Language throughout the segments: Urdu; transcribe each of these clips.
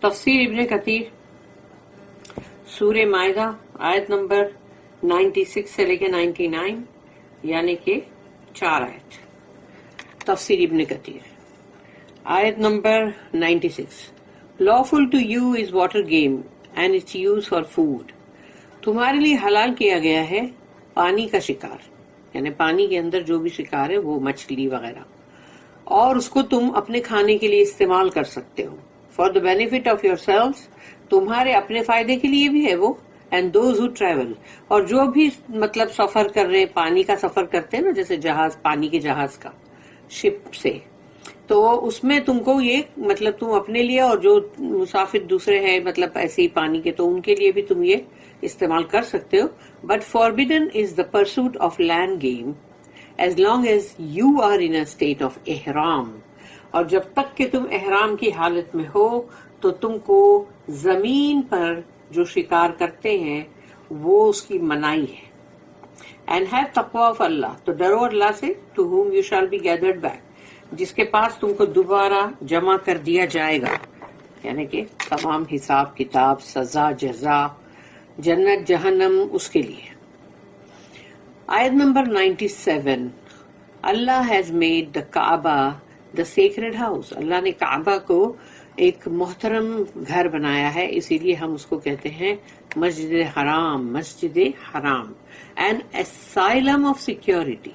تفسیر ابن کثیر سورہ مائدہ آیت نمبر 96 سے لے کے 99 یعنی کہ 4 آیت. تفسیر ابن کثیر آیت number 96. Lawful to you is water game and its use for food. تمہارے لیے حلال کیا گیا ہے پانی کا شکار، یعنی پانی کے اندر جو بھی شکار ہے وہ مچھلی وغیرہ، اور اس کو تم اپنے کھانے کے لیے استعمال کر سکتے ہو. For the benefit of yourselves, تمہارے اپنے فائدے کے لیے بھی ہے وہ. اینڈ دوز ہو ٹریول، اور جو بھی مطلب سفر کر رہے، پانی کا سفر کرتے ہیں نا، جیسے جہاز، پانی کے جہاز کا، شپ سے، تو اس میں تم کو یہ مطلب تم اپنے لیے اور جو مسافر دوسرے ہیں مطلب ایسے ہی پانی کے، تو ان کے لیے بھی تم یہ استعمال کر سکتے ہو. But forbidden is the pursuit of land game as long as you are in state of احرام، اور جب تک کہ تم احرام کی حالت میں ہو تو تم کو زمین پر جو شکار کرتے ہیں وہ اس کی منائی ہے. اینڈ ہیو تقوی آف اللہ، تو ڈرو اللہ سے. ٹو ہوم یو شال بی گیدرڈ بیک، جس کے پاس تم کو دوبارہ جمع کر دیا جائے گا، یعنی کہ تمام حساب کتاب، سزا، جزا، جنت، جہنم اس کے لیے. آیت نمبر 97. Allah has made the Kaaba the sacred house, اللہ نے کعبہ کو ایک محترم گھر بنایا ہے، اسی لیے ہم اس کو کہتے ہیں مسجد حرام، مسجد حرام. And asylum of security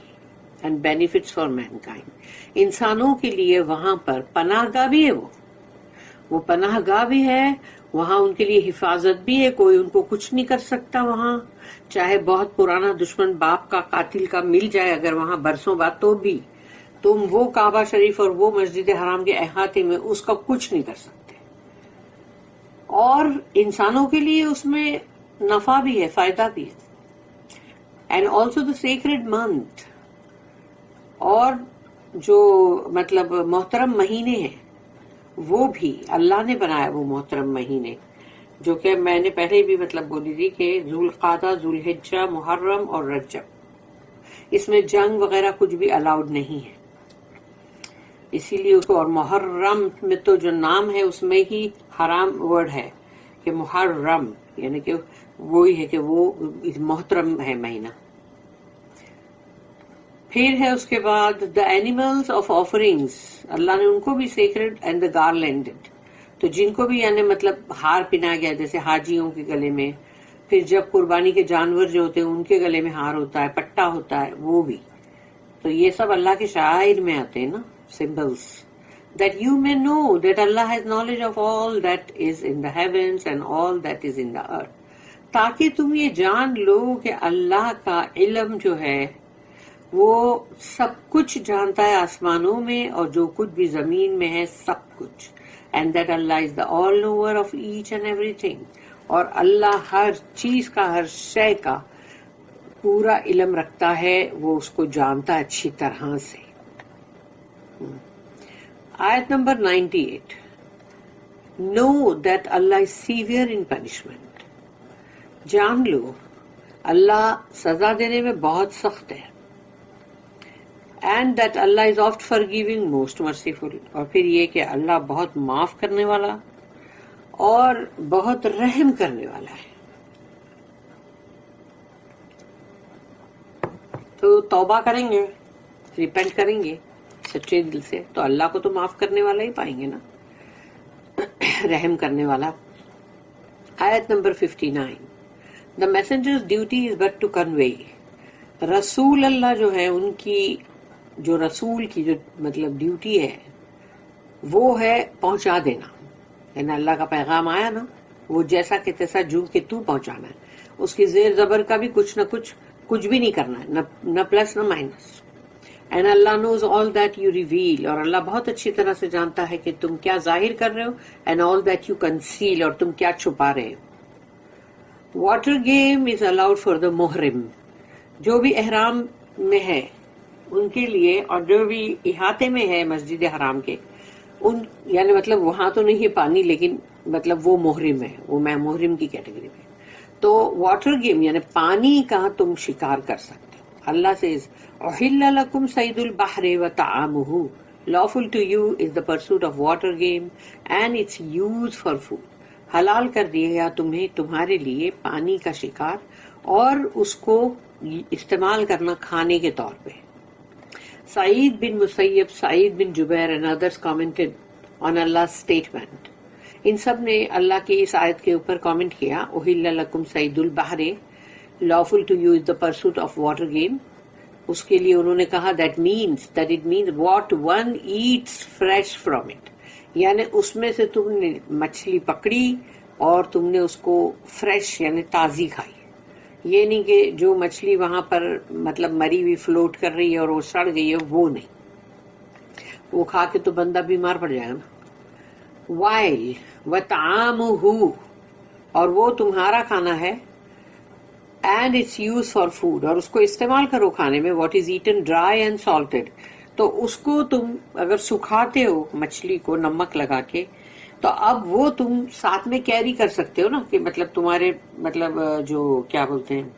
and benefits for mankind, انسانوں کے لیے وہاں پر پناہ گاہ بھی ہے، وہ پناہ گاہ بھی ہے، وہاں ان کے لیے حفاظت بھی ہے، کوئی ان کو کچھ نہیں کر سکتا وہاں، چاہے بہت پرانا دشمن باپ کا قاتل کا مل جائے اگر وہاں برسوں بعد، تو بھی تم وہ کعبہ شریف اور وہ مسجد حرام کے احاطے میں اس کا کچھ نہیں کر سکتے. اور انسانوں کے لیے اس میں نفع بھی ہے، فائدہ بھی ہے. And also the sacred month, اور جو مطلب محترم مہینے ہیں وہ بھی اللہ نے بنایا، وہ محترم مہینے جو کہ میں نے پہلے بھی مطلب بولی تھی کہ ذوالقعدہ، ذوالحجہ، محرم اور رجب، اس میں جنگ وغیرہ کچھ بھی الاؤڈ نہیں ہے، اسی لیے اس کو. اور محرم میں تو جو نام ہے اس میں ہی حرام ورڈ ہے کہ محرم، یعنی کہ وہی ہے کہ وہ محترم ہے مہینہ. پھر ہے اس کے بعد دا اینیملس آف آفرنگس، اللہ نے ان کو بھی سیکرڈ. اینڈ دا گارلینڈڈ، تو جن کو بھی یعنی مطلب ہار پہنا گیا، جیسے حاجیوں کے گلے میں، پھر جب قربانی کے جانور جو ہوتے ہیں ان کے گلے میں ہار ہوتا ہے، پٹا ہوتا ہے، وہ بھی. تو یہ سب اللہ کے شعائر میں آتے ہیں نا، symbols, that you may know that Allah has knowledge of all that is in the heavens and all that is in the earth. تاکہ تم یہ جان لو کہ اللہ کا علم جو ہے وہ سب کچھ جانتا ہے آسمانوں میں اور جو کچھ بھی زمین میں ہے سب کچھ. And that Allah is the all knower of each and everything. اور اللہ ہر چیز کا، ہر شے کا پورا علم رکھتا ہے، وہ اس کو جانتا ہے اچھی طرح سے. آیت number 98. Know that Allah is severe in punishment. جان لو اللہ سزا دینے میں بہت سخت ہے. And that Allah is oft forgiving, most merciful. اور پھر یہ کہ اللہ بہت معاف کرنے والا اور بہت رحم کرنے والا ہے. تو توبہ کریں گے، ریپینٹ کریں گے سچے دل سے تو اللہ کو تو معاف کرنے والا ہی پائیں گے نا، رحم کرنے والا. آیت نمبر 59. The messengers duty is but to convey. رسول اللہ جو ہے ان کی، جو رسول کی جو مطلب ڈیوٹی ہے وہ ہے پہنچا دینا. یعنی اللہ کا پیغام آیا نا، وہ جیسا کہ تیسا جو کہ تو پہنچانا ہے، اس کی زیر زبر کا بھی کچھ نہ کچھ بھی نہیں کرنا ہے، نہ پلس نہ minus. And Allah knows all that you reveal, اور اللہ بہت اچھی طرح سے جانتا ہے کہ تم کیا ظاہر کر رہے ہو. And all that you conceal, اور تم کیا چھپا رہے ہو. Water game is allowed for the محرم، جو بھی احرام میں ہے ان کے لیے، اور جو بھی احاطے میں ہے مسجد حرام کے، ان یعنی مطلب وہاں تو نہیں ہے پانی، لیکن مطلب وہ محرم ہے، وہ میں محرم کی کیٹیگری میں. تو واٹر گیم یعنی پانی کا تم شکار کر سکتے ہو. اللہ سے احل لکم صید البحر وطعامہ، lawful to you is the pursuit of water game and its use for food. حلال کر دیا گیا تمہیں تمہارے لیے پانی کا شکار اور اس کو استعمال کرنا کھانے کے طور پہ. سعید بن مسیب, سعید بن جبیر and others commented on Allah's statement. ان سب نے اللہ کی اس آیت کے اوپر کامنٹ کیا, احل لکم صید البحر lawful to you is the pursuit of water game. اس کے لیے انہوں نے کہا that it means what one eats fresh from it. یعنی اس میں سے تم نے مچھلی پکڑی اور تم نے اس کو فریش یعنی تازی کھائی. یہ نہیں کہ جو مچھلی وہاں پر مطلب مری ہوئی فلوٹ کر رہی ہے اور وہ سڑ گئی ہے, وہ نہیں, وہ کھا کے تو بندہ بیمار پڑ جائے گا نا. وائل وطعامہ, اور وہ تمہارا کھانا ہے, and its use for food, اور اس کو استعمال کرو کھانے میں. What is eaten dry and salted, تو اس کو تم اگر سکھاتے ہو مچھلی کو نمک لگا کے, تو اب وہ تم ساتھ میں کیری کر سکتے ہو نا, کہ مطلب تمہارے مطلب جو کیا بولتے ہیں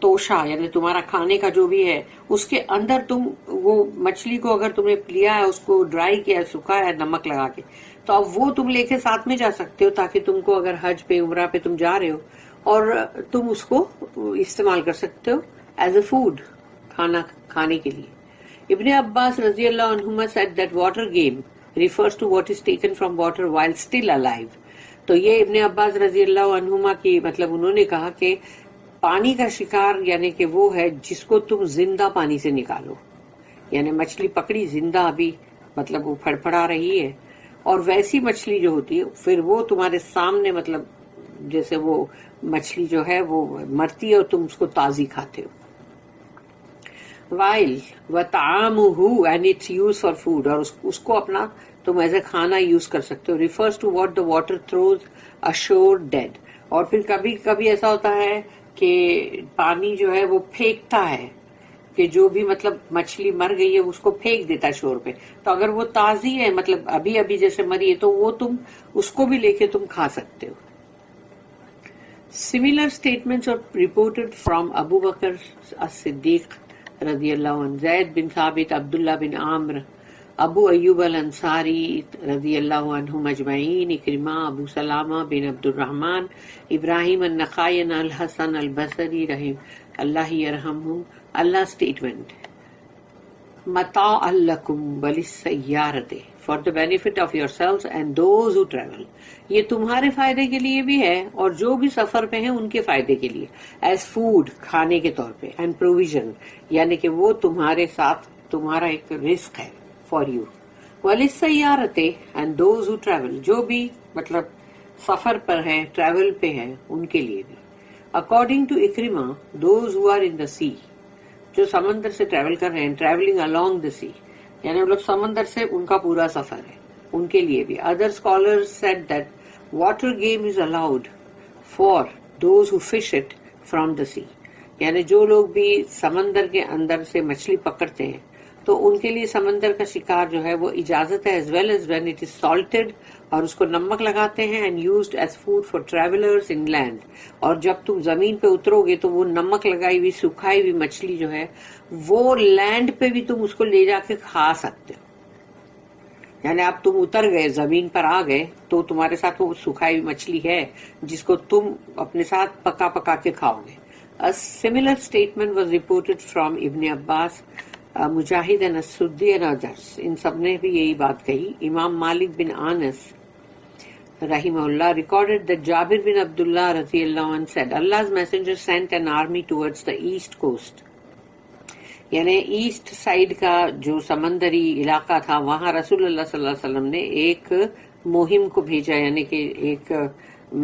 توشا, یعنی تمہارا کھانے کا جو بھی ہے اس کے اندر تم وہ مچھلی کو اگر تم نے لیا ہے, اس کو ڈرائی کیا, سکھایا ہے نمک لگا کے, تو اب وہ تم لے کے ساتھ میں جا سکتے ہو, تاکہ تم کو اگر حج پہ عمرہ پہ تم جا رہے ہو اور تم اس کو استعمال کر سکتے ہو ایز اے فوڈ, کھانا کھانے کے لیے. ابن عباس رضی اللہ عنہما said that water game refers to what is taken from water while still alive. تو یہ ابن عباس رضی اللہ عنہما کی مطلب انہوں نے کہا کہ پانی کا شکار یعنی کہ وہ ہے جس کو تم زندہ پانی سے نکالو, یعنی مچھلی پکڑی زندہ ابھی مطلب وہ پھڑپڑا رہی ہے, اور ویسی مچھلی جو ہوتی ہے پھر وہ تمہارے سامنے مطلب جیسے وہ مچھلی جو ہے وہ مرتی ہے اور تم اس کو تازی کھاتے ہو. وائل وطعامہ and its use for food, اور اس کو اپنا تم ایز اے کھانا یوز کر سکتے ہو. Refers to what the water throws ashore dead, اور پھر کبھی کبھی ایسا ہوتا ہے کہ پانی جو ہے وہ پھینکتا ہے, کہ جو بھی مطلب مچھلی مر گئی ہے اس کو پھینک دیتا ہے شور پہ, تو اگر وہ تازی ہے مطلب ابھی ابھی جیسے مری ہے, تو وہ تم اس کو بھی لے کے تم کھا سکتے ہو. Similar statements are reported from Abu Bakr as-Siddiq radiyallahu anhu, Zayd bin Thabit, Abdullah bin Amr, Abu Ayyub al-Ansari radiyallahu anhum ajma'in, Ikrimah, Abu Salama bin Abdul Rahman, Ibrahim al-Nakhai and al-Hasan al-Basri rahim Allah yarhamhum. Allah's statement, Mata'an lakum walis-sayyarati, for the benefit of yourselves and those who travel. یہ تمہارے فائدے کے لیے بھی ہے اور جو بھی سفر پہ ہیں ان کے فائدے کے لیے. ایز فوڈ, کھانے کے طور پہ, اینڈ پروویژن, یعنی کہ وہ تمہارے ساتھ تمہارا ایک رزق ہے فار یو. وَلِلسَّيَّارَةِ اینڈ دوز ہو ٹریول, جو بھی مطلب سفر پر ہے, ٹریول پہ ہے, ان کے لیے بھی. According to Ikrima, those who are in the sea, جو سمندر سے ٹریول کر رہے ہیں, ٹریولنگ along the sea, یعنی مطلب سمندر سے ان کا پورا سفر ہے, ان کے لیے بھی. Other scholars said that water game is allowed for those who fish it from the sea, یعنی جو لوگ بھی سمندر کے اندر سے مچھلی پکڑتے ہیں تو ان کے لیے سمندر کا شکار جو ہے وہ اجازت ہے, as well as when it is salted, اور اس کو نمک لگاتے ہیں, and used as food for travellers in land. اور جب تم زمین پہ اترو گے تو وہ نمک لگائی ہوئی سکھائی ہوئی مچھلی جو ہے وہ لینڈ پہ بھی تم اس کو لے جا کے کھا سکتے ہو. یعنی اب تم اتر گئے, زمین پر آ گئے, تو تمہارے ساتھ وہ سکھائی ہوئی مچھلی ہے جس کو تم اپنے ساتھ پکا پکا کے کھاؤ گے. A similar statement was reported from Ibn Abbas, Mujahid and As-Suddi and others. ان سب نے بھی یہی بات کہی. امام مالک بن آنس rahimahullah recorded that Jabir bin Abdullah radiyallahu anhu said, Allah's messenger sent an army towards the east coast. یعنی ایسٹ سائڈ کا جو سمندری علاقہ تھا وہاں رسول اللہ صلی اللہ علیہ وسلم نے ایک مہم کو بھیجا, یعنی کہ ایک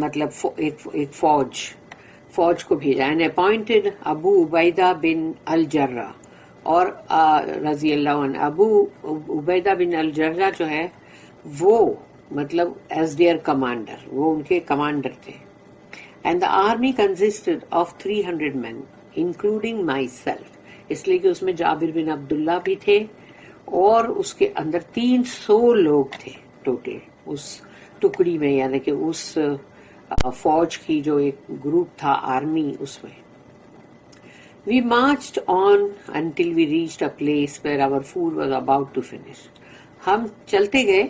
مطلب ایک فوج کو بھیجا. اینڈ اپوائنٹڈ ابو عبیدہ بن الجرہ, اور رضی اللہ عنہ, ابو عبیدہ بن الجرہ جو ہے وہ مطلب ایز دیئر کمانڈر, وہ ان کے کمانڈر تھے. And the army consisted of 300 men including myself, اس لیے کہ اس میں جابر بن عبداللہ بھی تھے اور اس کے اندر 300 لوگ تھے ٹوٹل اس ٹکڑی میں, یعنی کہ اس فوج کی جو ایک گروپ تھا آرمی اس میں. We marched on until we reached a place where our food was about to finish. ہم چلتے گئے،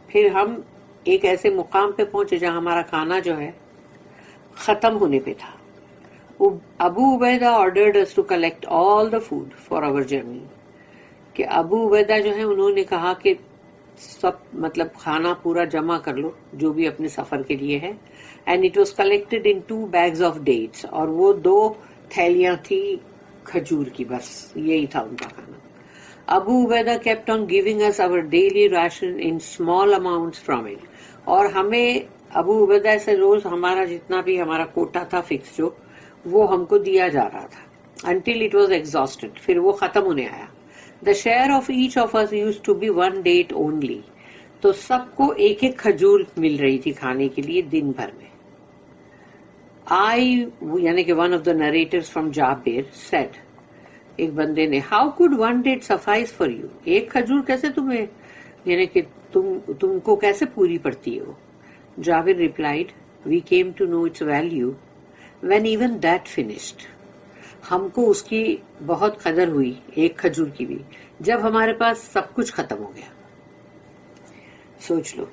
پھر ہم ایک ایسے مقام پہ پہنچے جہاں ہمارا کھانا جو ہے ختم ہونے پہ تھا. ابو عبیدہ ordered us to collect all the food for our journey. کہ ابو عبیدہ جو ہے انہوں نے کہا کہ سب مطلب کھانا پورا جمع کر لو جو بھی اپنے سفر کے لیے ہے. And it was collected in 2 bags of dates. اور وہ 2 تھیلیاں تھی کھجور کی، بس یہی تھا ان کا کھانا. ابو عبیدہ kept on giving us our daily ration in small amounts from it. اور ہمیں ابو عبیدہ سے روز ہمارا جتنا بھی ہمارا کوٹا تھا فکس جو وہ ہم کو دیا جا رہا تھا. until it was exhausted. پھر وہ ختم ہونے آیا. The share of each of us used to be 1 date only. تو سب کو ایک ایک کھجور مل رہی تھی کھانے کے لیے دن بھر میں. یعنی کہ one of the narrators from Jabir said, ایک بندے نے, how could 1 date suffice for you? ایک کھجور کیسے تمہیں یعنی کہ تم کو کیسے پوری پڑتی ہے وہ؟ Jabir replied, we came to know its value when even that finished. ہم کو اس کی بہت قدر ہوئی ایک کھجور کی بھی جب ہمارے پاس سب کچھ ختم ہو گیا. سوچ لو،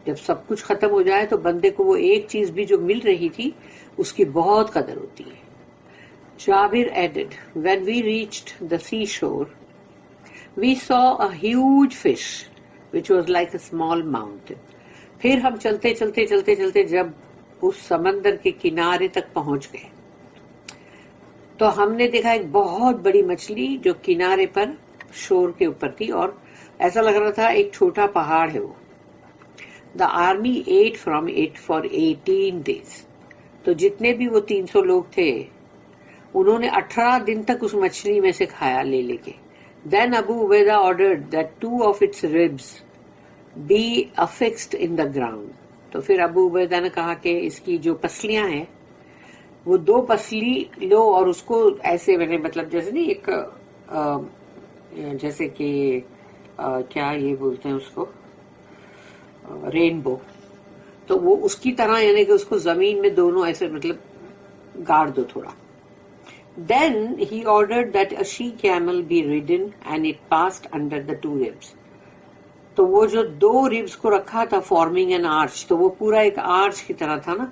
جب سب کچھ ختم ہو جائے تو بندے کو وہ ایک چیز بھی جو مل رہی تھی اس کی بہت قدر ہوتی ہے. Jabir added, when we reached the seashore, we saw a huge fish which was like a small mountain. پھر ہم چلتے چلتے چلتے چلتے جب اس سمندر کے کنارے تک پہنچ گئے تو ہم نے دیکھا ایک بہت بڑی مچھلی جو کنارے پر شور کے اوپر تھی اور ایسا لگ رہا تھا ایک چھوٹا پہاڑ ہے وہ. The army ate from it for 18 days. تو جتنے بھی وہ 300 لوگ تھے انہوں نے 18 دن تک اس مچھلی میں سے کھایا لے لے کے. Then Abu Ubaidah ordered that 2 of its ribs be affixed in the ground. تو پھر ابو عبیدہ نے کہا کہ اس کی جو پسلیاں ہیں وہ 2 پسلی لو اور اس کو ایسے میں نے مطلب جیسے نہیں ایک جیسے کہ کیا یہ بولتے ہیں اس کو رینبو، تو وہ اس کی طرح یعنی کہ اس کو زمین میں دونوں ایسے مطلب گاڑ دو تھوڑا. Then he ordered that a she camel be ridden and it passed under the 2 ribs. تو وہ جو 2 ribs کو رکھا تھا فارمنگ این آرچ، تو وہ پورا ایک آرچ کی طرح تھا نا،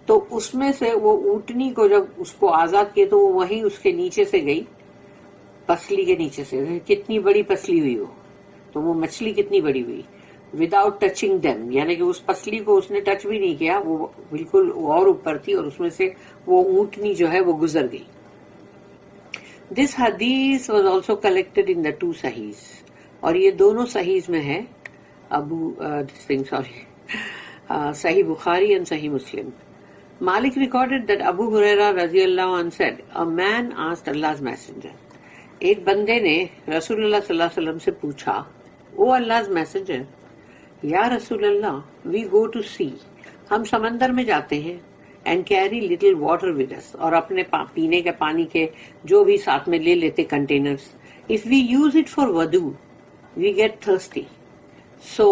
تو اس میں سے وہ اونٹنی کو جب اس کو آزاد کیا تو وہ وہیں اس کے نیچے سے گئی، پسلی کے نیچے سے. کتنی بڑی پسلی ہوئی وہ، تو وہ مچھلی کتنی بڑی ہوئی. وداؤٹ ٹچنگ دیم، یعنی کہ اس پسلی کو اس نے ٹچ بھی نہیں کیا، وہ بالکل اور اوپر تھی اور اس میں سے وہ اونٹنی جو ہے وہ گزر گئی. دس حدیث واز آلسو کلیکٹڈ ان دا 2 صحیح، اور یہ دونوں صحیح میں ہے صحیح بخاری and صحیح مسلم. Malik recorded that Abu Huraira radiallahu anhu said, a man asked Allah's messenger. ایک بندے نے رسول اللہ صلی اللہ علیہ وسلم سے پوچھا، او Allah's messenger, یا رسول اللہ, we go to sea. ہم سمندر میں جاتے ہیں and carry little water with us. اور اپنے پینے کے پانی کے جو بھی ساتھ میں لے لیتے containers. If we use it for wudu, we get thirsty. So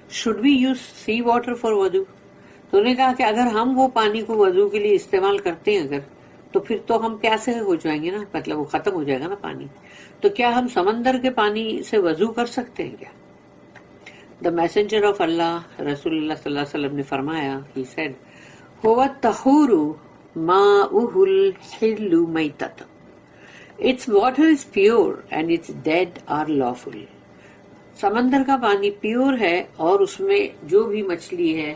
should we use sea water for wudu? تو نے کہا کہ اگر ہم وہ پانی کو وضو کے لیے استعمال کرتے ہیں اگر تو پھر تو ہم پیاسے ہو جائیں گے نا، مطلب وہ ختم ہو جائے گا نا پانی. تو کیا ہم سمندر کے پانی سے وضو کر سکتے ہیں کیا؟ دا میسنجر آف اللہ رسول اللہ صلی اللہ علیہ وسلم نے فرمایا، he said, هو الطہور ماؤہ الحل میتۃ. Its water is pure and its dead are lawful. سمندر کا پانی پیور ہے اور اس میں جو بھی مچھلی ہے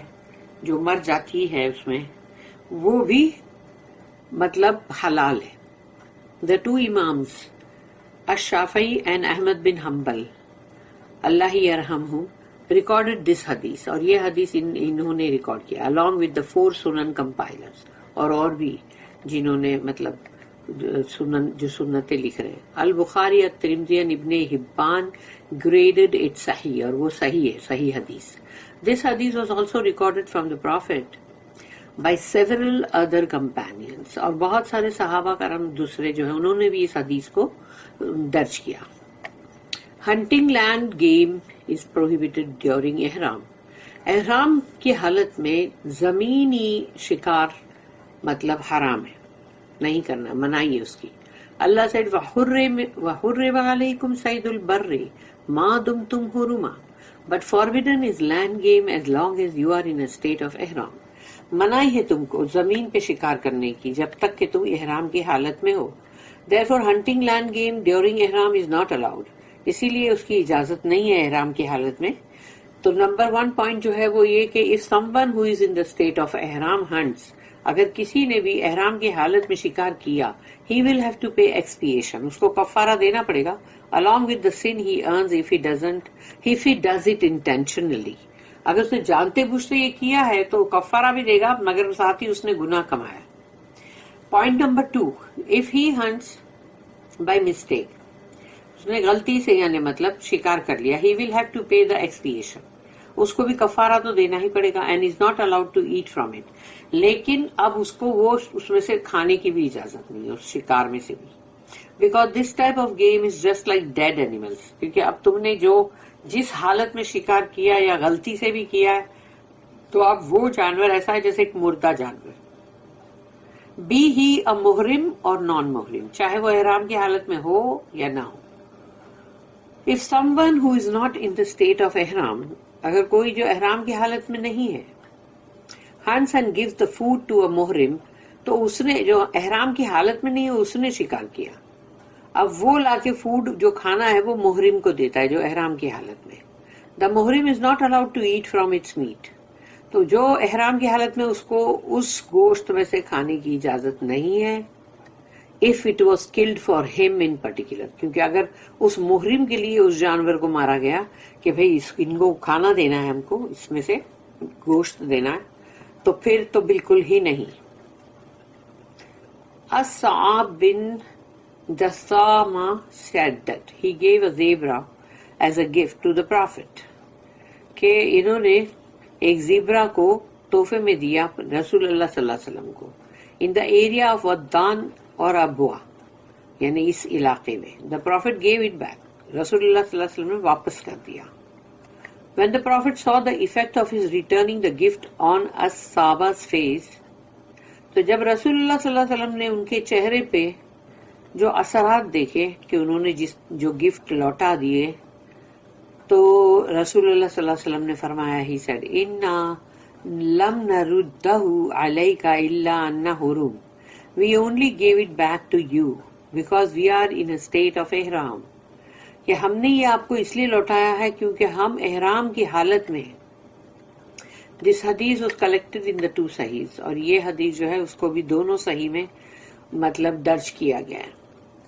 جو مر جاتی ہے اس میں وہ بھی مطلب حلال ہے. The 2 imams الشافعی and Ahmad bin Hanbal Allah یرحمہ recorded this hadith. اور یہ حدیث انہوں نے ریکارڈ کیا along with the 4 sunan compilers اور بھی جنہوں نے مطلب سنن جو سنتیں لکھ رہے ہیں. البخاری الترمذی ابن حبان graded it صحیح، اور وہ صحیح ہے، صحیح حدیث. This hadith was also recorded from the Prophet by several other companions. اور بہت سارے صحابہ کرام دوسرے جو ہیں انہوں نے بھی اس حدیث کو درج کیا. Hunting land game is prohibited during ihram. احرام کی حالت میں زمینی شکار مطلب حرام ہے. نہیں کرنا، منائی ہے اس کی. اللہ said وَحُرِّمَ عَلَيْكُمْ صَيْدُ الْبَرِّ مَا دُمْتُمْ حُرُمًا but forbidden is land game as long as you are in a state of ihram. منائی ہے تم کو زمین پہ شکار کرنے کی جب تک کہ تم احرام کی حالت میں ہو. Therefore hunting land game during ihram is not allowed. اسی لیے اس کی اجازت نہیں ہے احرام کی حالت میں. تو نمبر 1 پوائنٹ جو ہے وہ یہ کہ if someone who is in the state of ihram hunts، اگر کسی نے بھی احرام کی حالت میں شکار کیا، he will have to pay expiation، اس کو کفارہ دینا پڑے گا along with the sin he earns if he does it intentionally. اگر اس نے جانتے بوجھتے یہ کیا ہے تو کفارہ بھی دے گا مگر ساتھ ہی اس نے گناہ کمایا. Point number 2، if he hunts by mistake، اس نے غلطی سے یعنی مطلب شکار کر لیا، he will have to pay the expiation، اس کو بھی کفارہ تو دینا ہی پڑے گا and is not allowed to eat from it. لیکن اب اس کو وہ اس میں سے کھانے کی بھی اجازت نہیں ہے، اس شکار میں سے بھی. Because this type of game is just like dead animals، کیونکہ اب تم نے جس حالت میں شکار کیا یا غلطی سے بھی کیا ہے تو اب وہ جانور ایسا ہے جیسے ایک مردہ جانور. be he a محرم اور نان محرم، چاہے وہ احرام کی حالت میں ہو یا نہ ہو. if someone who is not in the state of ihram، اگر کوئی جو احرام کی حالت میں نہیں ہے hunts and gives the food to a محرم، تو اس نے جو احرام کی حالت میں نہیں ہے اس نے شکار کیا، اب وہ لا کے فوڈ جو کھانا ہے وہ محرم کو دیتا ہے جو احرام کی حالت میں. the Muharram is not allowed to eat from its meat، تو جو احرام کی حالت میں اس کو اس گوشت میں سے کھانے کی اجازت نہیں ہے if it was killed for him in particular، کیونکہ اگر اس محرم کے لیے اس جانور کو مارا گیا کہ بھئی ان کو کھانا دینا ہے، ہم کو اس میں سے گوشت دینا ہے، تو پھر تو بالکل ہی نہیں. الصعاب بن Dassama said that he gave a zebra as a gift to the prophet، کہ انہوں نے ایک زیبرا کو تحفے میں دیا رسول اللہ صلی اللہ علیہ وسلم کو in the area of ودان اور ابوا، یعنی اس علاقے میں. the prophet gave it back، رسول اللہ صلی اللہ علیہ وسلم نے واپس کر دیا. when the prophet saw the effect of his returning the gift on as-sahaba's face، تو جب رسول اللہ صلی اللہ علیہ وسلم نے ان کے چہرے پہ جو اثرات دیکھے کہ انہوں نے جو گفٹ لوٹا دیے، تو رسول اللہ صلی اللہ علیہ وسلم نے فرمایا ہی said اِنَّا لَمْ نَرُدَّهُ عَلَيْكَ إِلَّا أَنَّ حُرُمْ، we only gave it back to you because we are in a state of ihram، کہ ہم نے یہ آپ کو اس لیے لوٹایا ہے کیونکہ ہم احرام کی حالت میں. This hadith was collected in the 2 Sahihs، اور یہ حدیث جو ہے اس کو بھی دونوں صحیح میں مطلب درج کیا گیا ہے.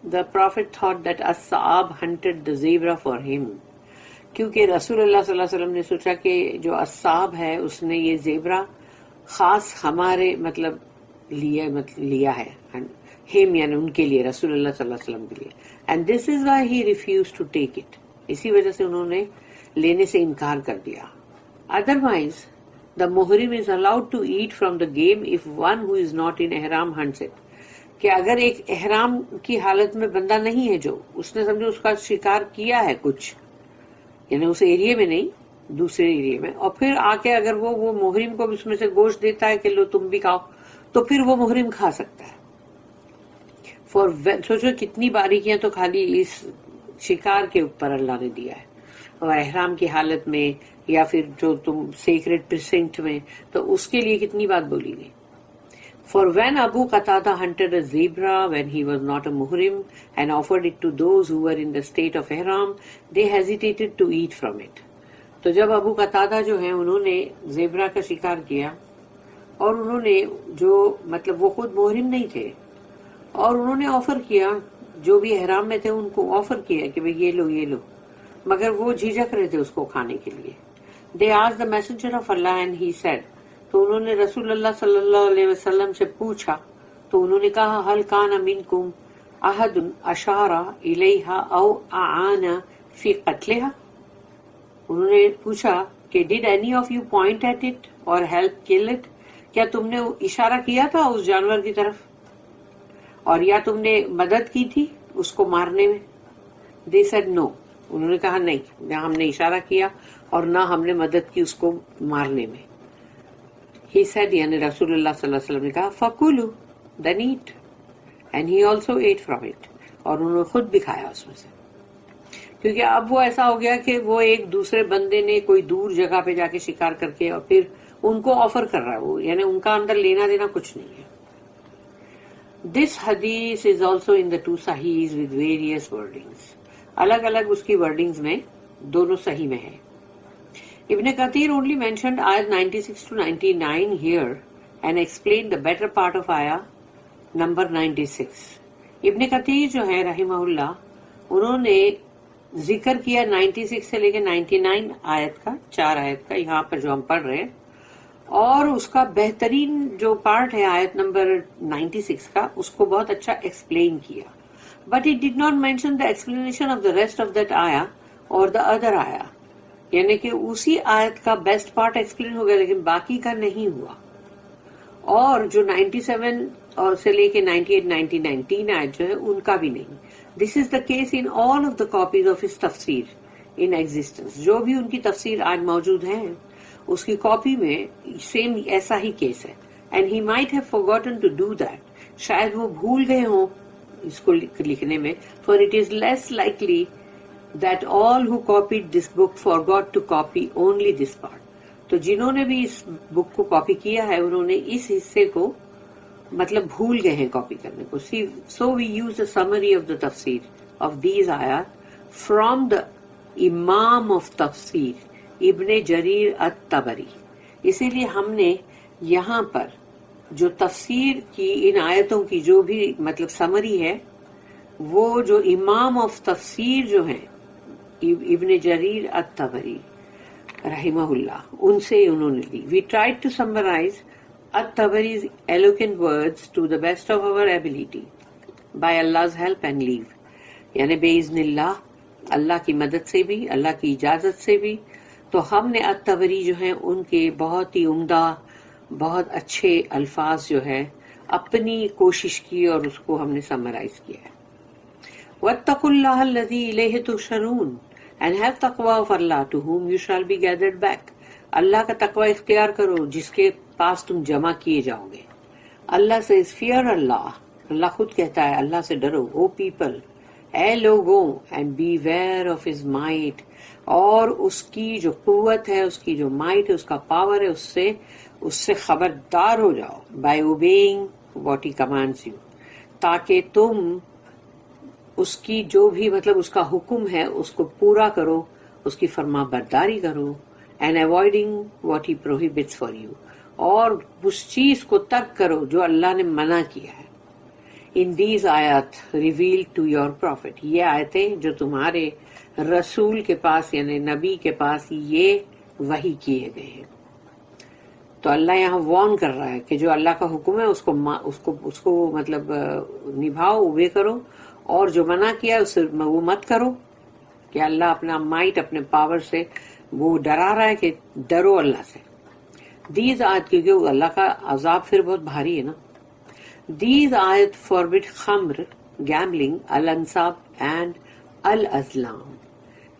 The prophet thought that as-Sa'ab hunted the zebra for him، کیونکہ رسول اللہ صلی اللہ علیہ وسلم نے سوچا کہ جو as-Sa'ab ہے اس نے یہ زیبرا خاص ہمارے مطلب لیا ہے، him یعنی ان کے لیے، رسول اللہ صلی اللہ علیہ وسلم کے لیے. And this is why he refused to take it، اسی وجہ سے انہوں نے لینے سے انکار کر دیا. Otherwise the muhrim is allowed to eat from the game if one who is not in ihram hunts it، کہ اگر ایک احرام کی حالت میں بندہ نہیں ہے جو اس نے سمجھو اس کا شکار کیا ہے کچھ، یعنی اس ایریے میں نہیں دوسرے ایریے میں، اور پھر آ کے اگر وہ محرم کو اس میں سے گوشت دیتا ہے کہ لو تم بھی کھاؤ، تو پھر وہ محرم کھا سکتا ہے. سوچو کتنی باریکیاں تو خالی اس شکار کے اوپر اللہ نے دیا ہے، اور احرام کی حالت میں یا پھر جو تم سیکریٹ پرسنٹ میں، تو اس کے لیے کتنی بات بولی گئی. For when Abu Qatada hunted a zebra when he was not a muhrim and offered it to those who were in the state of ihram، they hesitated to eat from it. تو جب ابو قتادہ جو ہیں انہوں نے زیبرا کا شکار کیا اور انہوں نے جو مطلب وہ خود محرم نہیں تھے اور انہوں نے آفر کیا، جو بھی احرام میں تھے ان کو آفر کیا کہ بھئی یہ لو، مگر وہ جھجک رہے تھے اس کو کھانے کے لیے. They asked the messenger of Allah and he said، تو انہوں نے رسول اللہ صلی اللہ علیہ وسلم سے پوچھا تو انہوں نے کہا هل كان منكم احد اشار الیها او اعان فی قتلها، انہوں نے پوچھا کہ did any of you point at it or help kill it، کیا تم نے اشارہ کیا تھا اس جانور کی طرف اور یا تم نے مدد کی تھی اس کو مارنے میں؟ They said no، انہوں نے کہا نہیں، نہ ہم نے اشارہ کیا اور نہ ہم نے مدد کی اس کو مارنے میں. He said، یعنی رسول اللہ صلی اللہ علیہ وسلم نے کہا فَكُلُوا، then eat. and he also ate from it, اور انہوں نے خود بھی کھایا اس میں سے. کیونکہ اب وہ ایسا ہو گیا کہ وہ ایک دوسرے بندے نے کوئی دور جگہ پہ جا کے شکار کر کے اور پھر ان کو آفر کر رہا ہے وہ، یعنی ان کا اندر لینا دینا کچھ نہیں ہے. دس حدیث is also in the two صحیحز ود ویریس ورڈنگس. الگ الگ اس کی ورڈنگز میں دونوں صحیح میں ہے. ابن کثیر only mentioned ayat 96 to 99 here and explained the better part of ayah number 96. ابن کثیر جو ہے رحمہ اللہ، انہوں نے ذکر کیا 96 سے لے کے 99 آیت کا، 4 آیت کا یہاں پر جو ہم پڑھ رہے ہیں، اور اس کا بہترین جو پارٹ ہے آیت نمبر 96 کا، اس کو بہت اچھا ایکسپلین کیا. But it did not mention the explanation of the rest of that آیا اور دا ادر آیا، یعنی کہ اسی آیت کا بیسٹ پارٹ ایکسپلین ہو گیا لیکن باقی کا نہیں ہوا. اور جو 97 اور سے لے کے 98 99 3 آیت جو ہے ان کا بھی نہیں. This is the case in all of the copies of his تفسیر ان ایگزسٹنس. جو بھی ان کی تفسیر آج موجود ہے اس کی کاپی میں سیم ایسا ہی کیس ہے. And he might have forgotten to do that. شاید وہ بھول گئے ہوں اس کو لکھنے میں. For it is less likely that all who copied this book forgot to copy only this part. تو جنہوں نے بھی اس بک کو کاپی کیا ہے انہوں نے اس حصے کو مطلب بھول گئے ہیں کاپی کرنے کو. So we use a summary of the tafsir of these ayat from the Imam of Tafsir ابن جریر الطبری. اسی لیے ہم نے یہاں پر جو تفسیر کی ان آیتوں کی جو بھی مطلب سمری ہے وہ جو امام آف تفسیر جو ہیں ابن جریر الطبری رحمہ اللہ ان سے انہوں نے دی. وی ٹرائیڈ ٹو سمرائز الطبریز eloquent words to the best of our ability by Allah's help and leave. یعنی باذن اللہ، اللہ کی مدد سے بھی، اللہ کی اجازت سے بھی. تو ہم نے الطبری جو ہیں ان کے بہت ہی عمدہ بہت اچھے الفاظ جو ہے اپنی کوشش کی اور اس کو ہم نے سمرائز کیا ہے. وَاتَّقُوا اللَّهَ الَّذِي إِلَيْهِ تُحْشَرُونَ and have taqwa of Allah to whom you shall be gathered back. اللہ کا تقوی اختیار کرو جس کے پاس تم جمع کیے جاؤ گے. اللہ سے fear اللہ، اللہ خود کہتا ہے اللہ سے ڈرو. او پیپل، اے لوگوں، and beware of his might، اور اس کی جو قوت ہے، اس کی جو مائٹ ہے، اس کا پاور ہے، اس سے خبردار ہو جاؤ. by obeying what he commands you، تاکہ تم اس کی جو بھی مطلب اس کا حکم ہے اس کو پورا کرو، اس کی فرما برداری کرو. and avoiding what he prohibits for you، اور اس چیز کو ترک کرو جو اللہ نے منع کیا ہے. in these آیات revealed to your prophet، یہ آیتیں جو تمہارے رسول کے پاس یعنی نبی کے پاس یہ وحی کیے گئے ہیں. تو اللہ یہاں وارن کر رہا ہے کہ جو اللہ کا حکم ہے اس کو مطلب نبھاؤ، اوبے کرو، اور جو منع کیا اس سے وہ مت کرو. کہ اللہ اپنا مائٹ اپنے پاور سے وہ ڈرا رہا ہے کہ ڈرو اللہ سے. دیز آیت، کیونکہ اللہ کا عذاب پھر بہت بھاری ہے نا. دیز آیت فاربٹ خمر، گیملنگ، الانصاب اینڈ الازلام.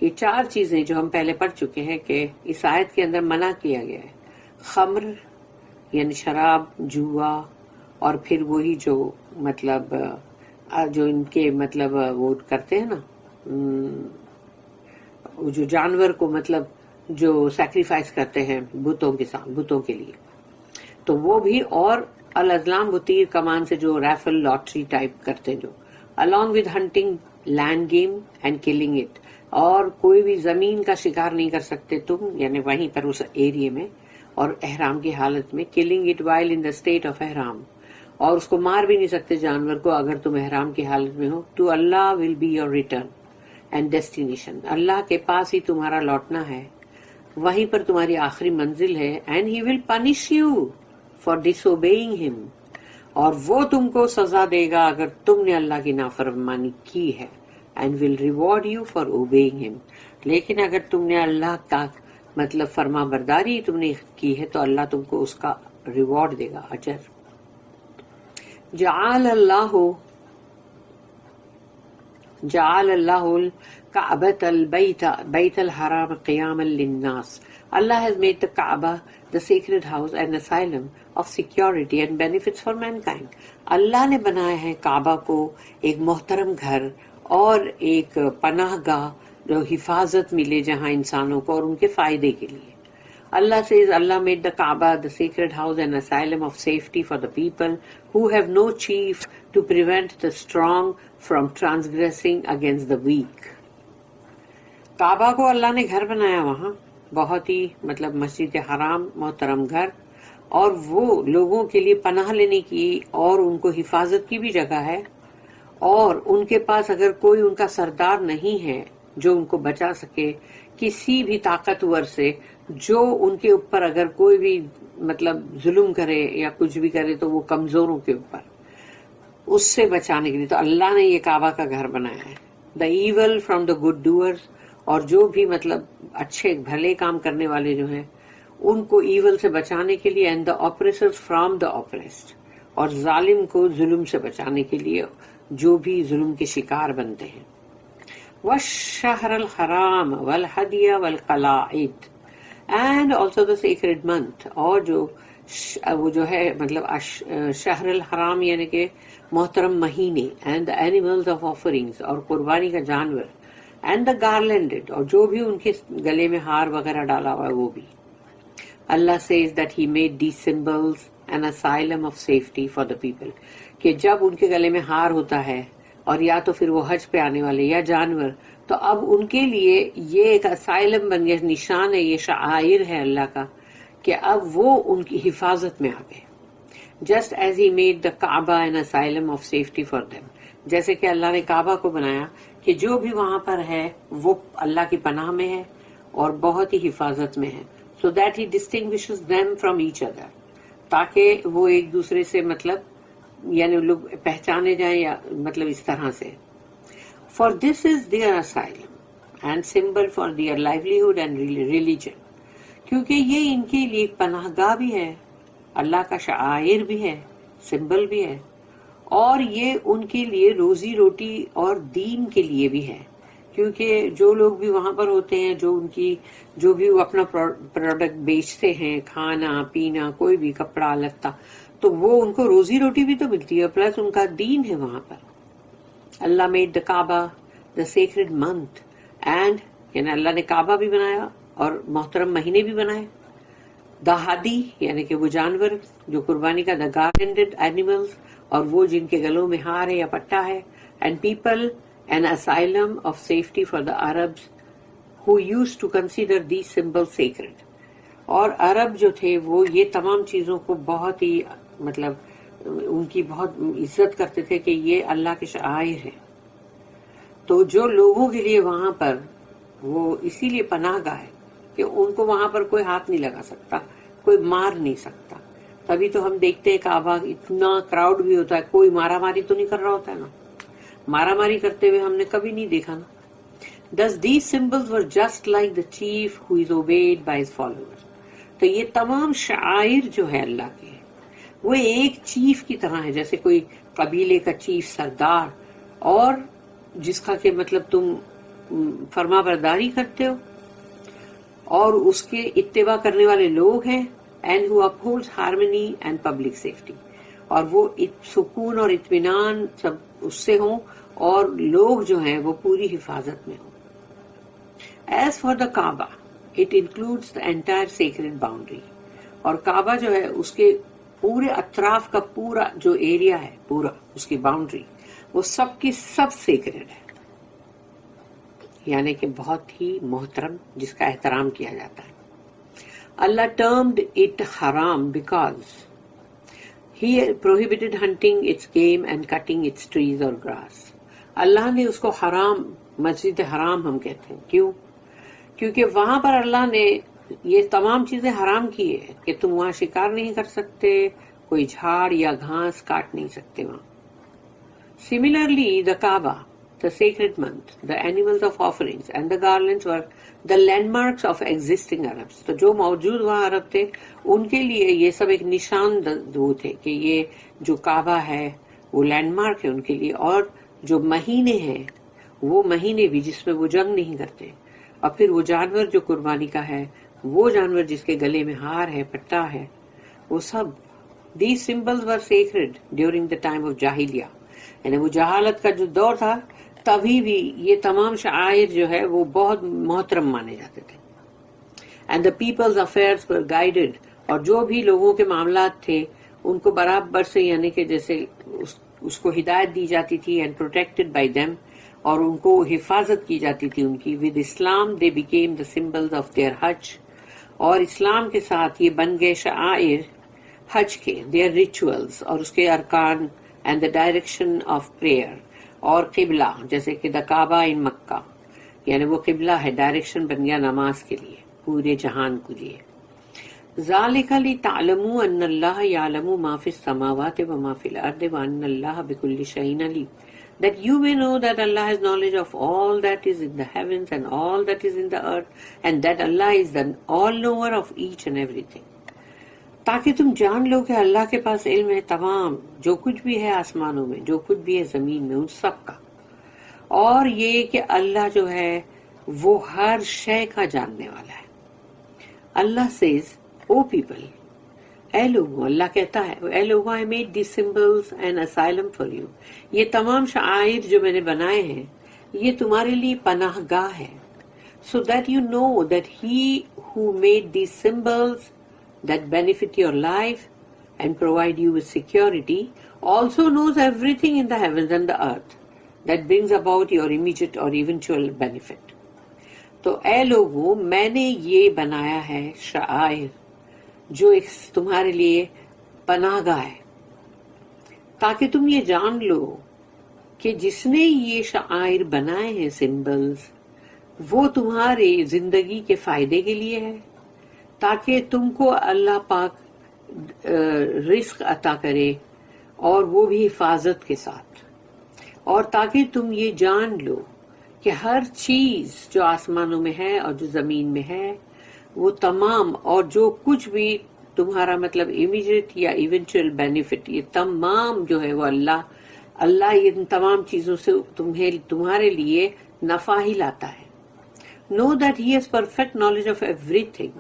یہ 4 چیزیں جو ہم پہلے پڑھ چکے ہیں کہ اس آیت کے اندر منع کیا گیا ہے. خمر یعنی شراب، جوا، اور پھر وہی جو مطلب جو ان کے مطلب وہ کرتے ہیں نا جو جانور کو مطلب جو سیکریفائس کرتے ہیں بتوں کے لیے، تو وہ بھی. اور الازلام وہ تیر کمان سے جو ریفل لاٹری ٹائپ کرتے ہیں جو along with hunting land game and killing it. اور کوئی بھی زمین کا شکار نہیں کر سکتے تم یعنی وہیں پر اس ایریے میں اور احرام کی حالت میں. killing it while in the state of احرام، اور اس کو مار بھی نہیں سکتے جانور کو اگر تم احرام کی حالت میں ہو. to Allah will be your return and destination، اللہ کے پاس ہی تمہارا لوٹنا ہے، وہیں پر تمہاری آخری منزل ہے. and he will punish you for disobeying him، اور وہ تم کو سزا دے گا اگر تم نے اللہ کی نافرمانی کی ہے. and will reward you for obeying him، لیکن اگر تم نے اللہ کا مطلب فرما برداری تم نے کی ہے تو اللہ تم کو اس کا ریوارڈ دے گا، اجر. جعل اللہ جعل اللہ الکعبۃ بیت الحرام قیاما للناس. Allah has made the Kaaba the sacred house and asylum of security and benefits for mankind. اللہ نے بنایا ہے کعبہ کو ایک محترم گھر اور ایک پناہ گاہ جو حفاظت ملے جہاں انسانوں کو اور ان کے فائدے کے لیے. Allah says Allah made the Kaaba the sacred house and asylum of safety for the people who have no chief to prevent the strong from transgressing against the weak. کعبہ کو اللہ نے گھر بنایا وہاں بہت ہی مسجد حرام محترم گھر اور وہ لوگوں کے لیے پناہ لینے کی اور ان کو حفاظت کی بھی جگہ ہے اور ان کے پاس اگر کوئی ان کا سردار نہیں ہے جو ان کو بچا سکے کسی بھی طاقتور سے جو ان کے اوپر اگر کوئی بھی ظلم کرے یا کچھ بھی کرے تو وہ کمزوروں کے اوپر اس سے بچانے کے لیے تو اللہ نے یہ کعبہ کا گھر بنایا ہے. The evil from the good doers اور جو بھی اچھے بھلے کام کرنے والے جو ہیں ان کو ایول سے بچانے کے لیے and the oppressors from the oppressed اور ظالم کو ظلم سے بچانے کے لیے جو بھی ظلم کے شکار بنتے ہیں. وَالشَّهْرَ الْحَرَامَ وَالْحَدْيَ وَالْقَلَائِدِ and also the sacred month اور وہ جو ہے شہر الحرام یعنی کہ محترم مہینے اینڈ دا اینیملز آف آفرنگز اور قربانی کا جانور اینڈ دا گارلینڈڈ اور جو بھی ان کے گلے میں ہار وغیرہ ڈالا ہوا ہے وہ بھی. اللہ says that he made these symbols an asylum of safety for the people کہ جب ان کے گلے میں ہار ہوتا ہے اور یا تو پھر وہ حج پہ آنے والے یا جانور تو اب ان کے لیے یہ ایک اسائلم بن گیا نشان ہے یہ شعائر ہے اللہ کا کہ اب وہ ان کی حفاظت میں آ گئے. Just as he made the Kaaba an asylum of safety for them جیسے کہ اللہ نے کعبہ کو بنایا کہ جو بھی وہاں پر ہے وہ اللہ کی پناہ میں ہے اور بہت ہی حفاظت میں ہے. So that he distinguishes them from each other تاکہ وہ ایک دوسرے سے یعنی لوگ پہچانے جائیں یا اس طرح سے. For this is their asylum and symbol for their livelihood and religion کیونکہ یہ ان کے لیے ایک پناہ گاہ بھی ہے اللہ کا شعائر بھی ہے سمبل بھی ہے اور یہ ان کے لیے روزی روٹی اور دین کے لیے بھی ہے کیونکہ جو لوگ بھی وہاں پر ہوتے ہیں جو بھی وہ اپنا پروڈکٹ بیچتے ہیں کھانا پینا کوئی بھی کپڑا لتا تو وہ ان کو روزی روٹی بھی تو ملتی ہے پلس ان کا دین ہے وہاں پر. Allah made the Kaaba the sacred month and یعنی اللہ نے کعبہ بھی بنایا اور محترم مہینے بھی بنائے. دا ہادی یعنی کہ وہ جانور جو قربانی کا دا گارلینڈڈ اینیملز اور وہ جن کے گلوں میں ہار ہے یا پٹا ہے and people an asylum of safety for the Arabs who used to consider these symbols sacred. اور عرب جو تھے وہ یہ تمام چیزوں کو بہت ہی ان کی بہت عزت کرتے تھے کہ یہ اللہ کے شعائر ہیں. تو جو لوگوں کے لیے وہاں پر وہ اسی لیے پناہ گاہ ہے کہ ان کو وہاں پر کوئی ہاتھ نہیں لگا سکتا کوئی مار نہیں سکتا. تبھی تو ہم دیکھتے ہیں کعبہ اتنا کراؤڈ بھی ہوتا ہے کوئی مارا ماری تو نہیں کر رہا ہوتا ہے نا مارا ماری کرتے ہوئے ہم نے کبھی نہیں دیکھا نا. Thus these symbols were just like the chief who is obeyed by his followers. تو یہ تمام شعائر جو ہے اللہ کے وہ ایک چیف کی طرح ہے جیسے کوئی قبیلے کا چیف سردار اور جس کا کہ تم فرما برداری کرتے ہو اور اس کے اتباع کرنے والے لوگ ہیں and who upholds harmony and public safety اور وہ سکون اور اطمینان سب اس سے ہوں اور لوگ جو ہیں وہ پوری حفاظت میں ہوں. As for the Kaaba, it includes the entire sacred boundary. اور کعبہ جو ہے اس کے پورے اطراف کا پورا جو ایریا ہے پورا اس کی باؤنڈری وہ سب کی سب سیکرڈ ہے یعنی کہ بہت ہی محترم جس کا احترام کیا جاتا ہے. اللہ termed it haram because He prohibited hunting its game and cutting its trees or grass. اللہ نے اس کو حرام مسجد حرام ہم کہتے ہیں کیوں کیونکہ وہاں پر اللہ نے یہ تمام چیزیں حرام کی ہے کہ تم وہاں شکار نہیں کر سکتے کوئی جھاڑ یا گھاس کاٹ نہیں سکتے وہاں. Similarly, the Kaaba, the sacred month, the animals of offerings and the garlands were the landmarks of existing Arabs. تو جو موجود وہاں عرب تھے ان کے لیے یہ سب ایک نشان وہ تھے کہ یہ جو کعبہ ہے وہ لینڈ مارک ہے ان کے لیے اور جو مہینے ہیں وہ مہینے بھی جس میں وہ جنگ نہیں کرتے، اور پھر وہ جانور جو قربانی کا ہے، وہ جانور جس کے گلے میں ہار ہے، پٹا ہے، وہ سب these symbols were sacred during the time of جاہلیہ، یعنی وہ جہالت کا جو دور تھا تبھی بھی یہ تمام شعائر جو ہے وہ بہت محترم مانے جاتے تھے. And the people's affairs were guided، اور جو بھی لوگوں کے معاملات تھے ان کو برابر سے یعنی کہ جیسے اس کو ہدایت دی جاتی تھی اینڈ protected by them، اور ان کو حفاظت کی جاتی تھی ان کی. with Islam they became the symbols of their حج، اور اسلام کے ساتھ یہ بن گئے شعائر حج کے، their rituals اور اس کے ارکان، and the direction of prayer، اور قبلہ جیسے کہ the کعبہ in مکہ، یعنی وہ قبلہ ہے، ڈائریکشن بن گیا نماز کے لیے پورے جہان کے لیے. ذالک لتعلموا ان اللہ یعلم ما فی السماوات وما فی الارض وان اللہ بکل شیء علیم. That you may know that Allah has knowledge of all that is in the heavens and all that is in the earth, and that Allah is the all-knower of each and everything. تاکہ تم جان لو کہ اللہ کے پاس علم ہے تمام جو کچھ بھی ہے آسمانوں میں، جو کچھ بھی ہے زمین میں، ان سب کا. اور یہ کہ اللہ جو ہے وہ ہر شے کا جاننے والا ہے. اللہ says, O people، اے لوگوں، اللہ کہتا ہے اے لوگوں I made these symbols an asylum for you. یہ تمام شعائر جو میں نے بنائے ہیں یہ تمہارے لیے پناہ گاہ ہے. So that you know that he who made these symbols that benefit your life and provide you with security also knows everything in the heavens and the earth that brings about your immediate or eventual benefit. تو اے لوگوں، میں نے یہ بنایا ہے شعائر جو ایک تمہارے لیے پناہ گاہ ہے، تاکہ تم یہ جان لو کہ جس نے یہ شعائر بنائے ہیں سمبلز، وہ تمہارے زندگی کے فائدے کے لیے ہے، تاکہ تم کو اللہ پاک رزق عطا کرے اور وہ بھی حفاظت کے ساتھ، اور تاکہ تم یہ جان لو کہ ہر چیز جو آسمانوں میں ہے اور جو زمین میں ہے وہ تمام، اور جو کچھ بھی تمہارا مطلب امیجیٹ یا ایونچوئل بینیفٹ، یہ تمام جو ہے وہ اللہ ان تمام چیزوں سے تمہارے لیے نفع ہی لاتا ہے. Know that he has perfect knowledge of everything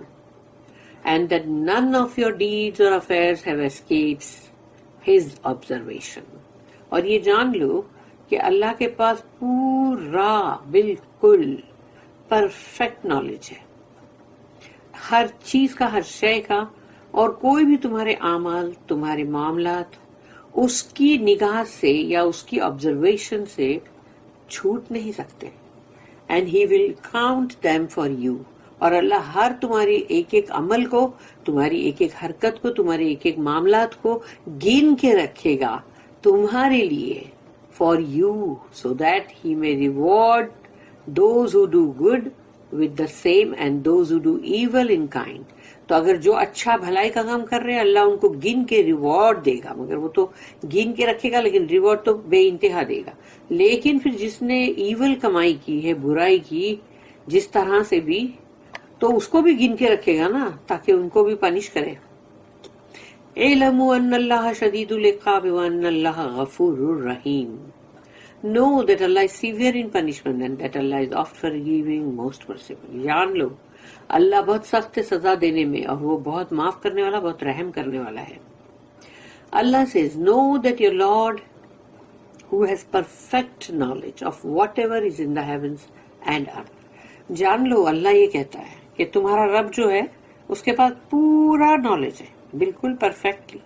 and that none of your deeds or affairs have escaped his observation. اور یہ جان لو کہ اللہ کے پاس پورا بالکل پرفیکٹ نالج ہے ہر چیز کا، ہر شے کا، اور کوئی بھی تمہارے اعمال، تمہارے معاملات اس کی نگاہ سے یا اس کی آبزرویشن سے چھوٹ نہیں سکتے. And he will count them for you, اور اللہ ہر تمہاری ایک ایک عمل کو، تمہاری ایک ایک حرکت کو، تمہارے ایک ایک معاملات کو گن کے رکھے گا تمہارے لیے، for you, so that he may reward those who do good with the same and those who do evil in kind. تو اگر جو اچھا بھلائی کا کام کر رہے ہیں اللہ ان کو گن کے ریوارڈ دے گا، مگر وہ تو گن کے رکھے گا لیکن ریوارڈ تو بے انتہا دے گا. لیکن پھر جس نے ایول کمائی کی ہے، برائی کی جس طرح سے بھی، تو اس کو بھی گن کے رکھے گا نا، تاکہ ان کو بھی پنش کرے. اعلموا ان اللہ شدید العقاب وان اللہ غفور رحیم. Know that Allah is severe in punishment and that Allah is oft forgiving, most merciful. جان لو اللہ بہت سخت ہے سزا دینے میں، اور وہ بہت معاف کرنے والا، بہت رحم کرنے والا ہے. Allah says, know that your Lord who has perfect knowledge of whatever is in the heavens and earth. جان لو اللہ یہ کہتا ہے کہ تمہارا رب جو ہے اس کے پاس پورا نالج ہے، بالکل پرفیکٹلی،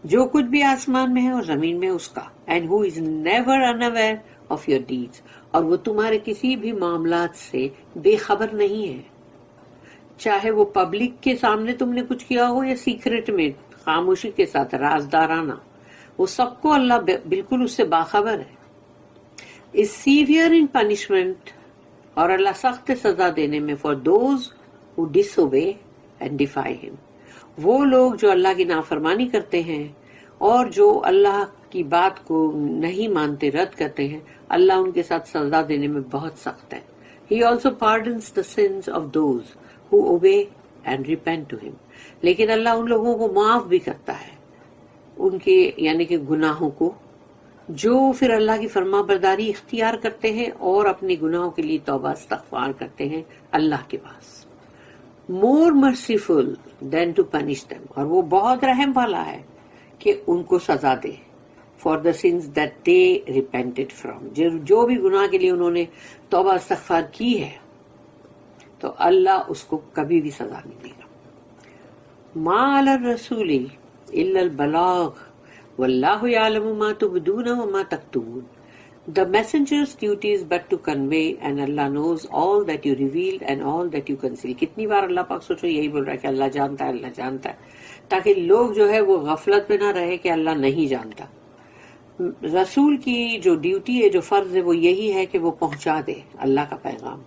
جو کچھ بھی آسمان میں ہے اور زمین میں اس کا. And who is never unaware of your deeds. اور وہ تمہارے کسی بھی معاملات سے بے خبر نہیں ہے، چاہے وہ پبلک کے سامنے تم نے کچھ کیا ہو یا سیکرٹ میں خاموشی کے ساتھ رازدارانہ، وہ سب کو اللہ بالکل اس سے باخبر ہے. is severe in punishment، اور اللہ سخت سزا دینے میں، for those who disobey and defy him. وہ لوگ جو اللہ کی نافرمانی کرتے ہیں اور جو اللہ کی بات کو نہیں مانتے، رد کرتے ہیں، اللہ ان کے ساتھ سزا دینے میں بہت سخت ہے. He also pardons the sins of those who obey and repent to him. لیکن اللہ ان لوگوں کو معاف بھی کرتا ہے ان کے یعنی کہ گناہوں کو، جو پھر اللہ کی فرما برداری اختیار کرتے ہیں اور اپنے گناہوں کے لیے توبہ استغفار کرتے ہیں اللہ کے پاس. More merciful than to punish them, اور وہ بہت رحم والا ہے کہ ان کو سزا دے. For the sins that they repented from, جو بھی گناہ کے لیے انہوں نے توبہ استغفار کی ہے تو اللہ اس کو کبھی بھی سزا نہیں دے گا. ما علی الرسول الا البلاغ واللہ یعلم ما تبدون وما تکتمون. The messenger's duty is but to convey and Allah knows all that you revealed and all that you conceal. کتنی بار اللہ پاک سوچو یہی بول رہا ہے کہ اللہ جانتا ہے، اللہ جانتا ہے، تاکہ لوگ جو ہے وہ غفلت میں نہ رہے کہ اللہ نہیں جانتا. رسول کی جو ڈیوٹی ہے، جو فرض ہے، وہ یہی ہے کہ وہ پہنچا دے اللہ کا پیغام.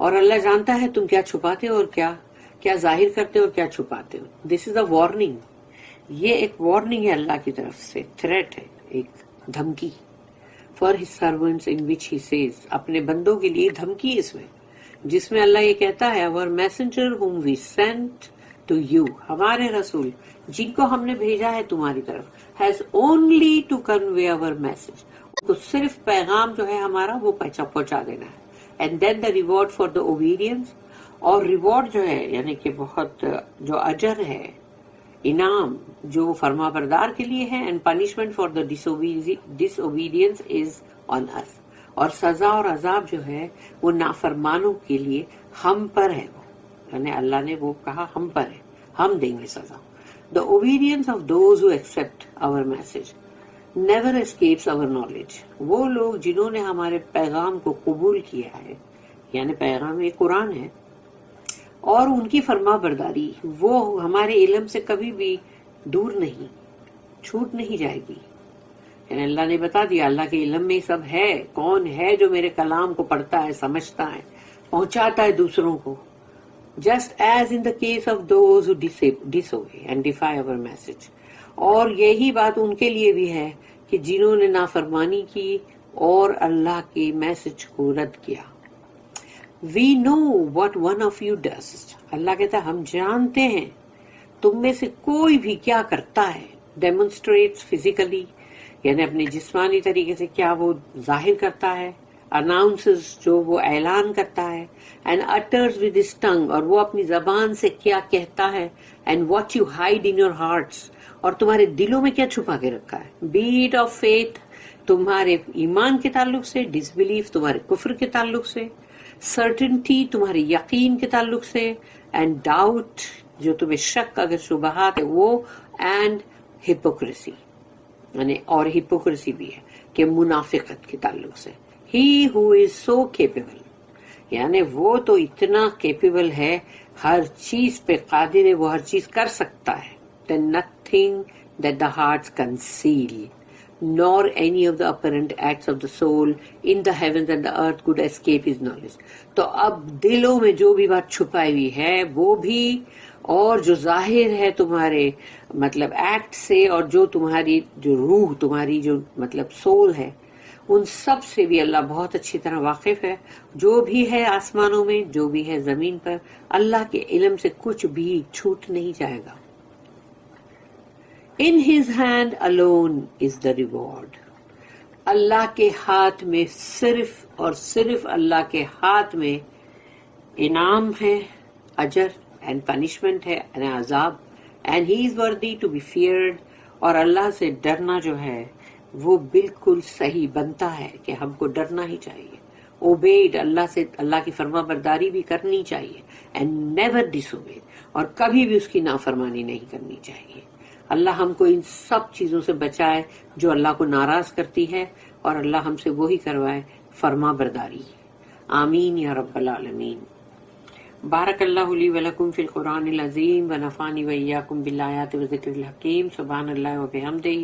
اور اللہ جانتا ہے تم کیا چھپاتے ہو اور کیا ظاہر کرتے ہو اور کیا چھپاتے ہو. دس از اے وارننگ. یہ ایک وارننگ ہے اللہ کی طرف سے، تھریٹ ہے، ایک دھمکی. For his servants in which he says, اپنے بندوں کے لیے دھمکی اس میں، جس میں اللہ یہ کہتا ہے اور messenger whom we sent to you، ہمارے رسول جن کو ہم نے بھیجا ہے تمہاری طرف، has only to convey our message، تو صرف پیغام جو ہے ہمارا وہ پہنچا دینا ہے. And then the reward for the obedience, اور ریوارڈ جو ہے یعنی کہ بہت جو اجر ہے، انعام جو فرما بردار کے لیے ہے، and punishment for the disobedience is on us, اور سزا اور عذاب جو ہے وہ نافرمانوں کے لیے ہم پر ہے. وہ یعنی اللہ نے وہ کہا ہم پر ہے، ہم دیں گے سزا. The obedience of those who accept our message never escapes our knowledge. وہ لوگ جنہوں نے ہمارے پیغام کو قبول کیا ہے، یعنی پیغام یہ قرآن ہے، اور ان کی فرما برداری وہ ہمارے علم سے کبھی بھی دور نہیں، چھوٹ نہیں جائے گی. یعنی اللہ نے بتا دیا، اللہ کے علم میں سب ہے. کون ہے جو میرے کلام کو پڑھتا ہے، سمجھتا ہے، پہنچاتا ہے دوسروں کو. Just as in the case of those who disobey and defy our message. اور یہی بات ان کے لیے بھی ہے کہ جنہوں نے نافرمانی کی اور اللہ کے میسج کو رد کیا. We know what one of you does. اللہ کہتا ہے ہم جانتے ہیں تم میں سے کوئی بھی کیا کرتا ہے. Demonstrates physically، یعنی اپنے جسمانی طریقے سے کیا وہ ظاہر کرتا ہے. Announces، جو وہ اعلان کرتا ہے. And utters with his tongue، اور وہ اپنی زبان سے کیا کہتا ہے. And what you hide in your hearts، اور تمہارے دلوں میں کیا چھپا کے رکھا ہے. Be it of faith، تمہارے ایمان کے تعلق سے. Disbelief، تمہارے کفر کے تعلق سے. سرٹنٹی، تمہارے یقین کے تعلق سے. اینڈ ڈاؤٹ، جو تمہیں شک اگر شبہات ہے وہ. اینڈ ہپوکریسی، یعنی اور ہپوکریسی بھی ہے کہ منافقت کے تعلق سے. ہی ہو از سو کیپیبل، یعنی وہ تو اتنا کیپیبل ہے، ہر چیز پہ قادر ہے، وہ ہر چیز کر سکتا ہے. دین nothing that the hearts conceal nor any of the apparent acts of the soul in the heavens and the earth could escape his knowledge. تو اب دلوں میں جو بھی بات چھپائی ہوئی ہے وہ بھی، اور جو ظاہر ہے تمہارے مطلب ایکٹ سے، اور جو تمہاری جو روح، تمہاری جو مطلب سول ہے، ان سب سے بھی اللہ بہت اچھی طرح واقف ہے. جو بھی ہے آسمانوں میں، جو بھی ہے زمین پر، اللہ کے علم سے کچھ بھی چھوٹ نہیں جائے گا. In his hand alone is the reward. اللہ کے ہاتھ میں صرف اور صرف اللہ کے ہاتھ میں انعام ہے، اجر and punishment ہے، and عذاب. And he is worthy to be feared. اور اللہ سے ڈرنا جو ہے وہ بالکل صحیح بنتا ہے کہ ہم کو ڈرنا ہی چاہیے. obeyed، اللہ سے اللہ کی فرما برداری بھی کرنی چاہیے. and never disobeyed، اور کبھی بھی اس کی نافرمانی نہیں کرنی چاہیے. اللہ ہم کو ان سب چیزوں سے بچائے جو اللہ کو ناراض کرتی ہے، اور اللہ ہم سے وہی کروائے فرما برداری. آمین یا رب العالمین. بارک اللہ لی ولکم فی القرآن العظیم ونفعنی وإیاکم بالآیات والذکر الحکیم. سبحان اللہ وبحمدہ،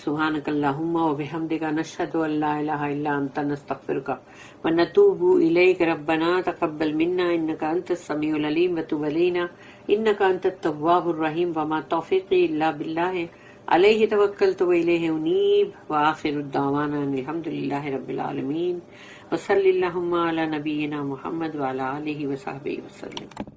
سبحانک اللہم وبحمدک، نشہد ان لا الہ الا انت، نستغفرک ونتوب الیک. ربنا تقبل منا انک انت السمیع العلیم وتب علینا انک انت التواب الرحیم. وما توفیقی الا باللہ، علیہ توکلت والیہ انیب. وآخر الدعوانا ان الحمد للہ رب العالمین. وصلی اللہم علی نبینا محمد وعلی آلہ وصحبہ وسلم.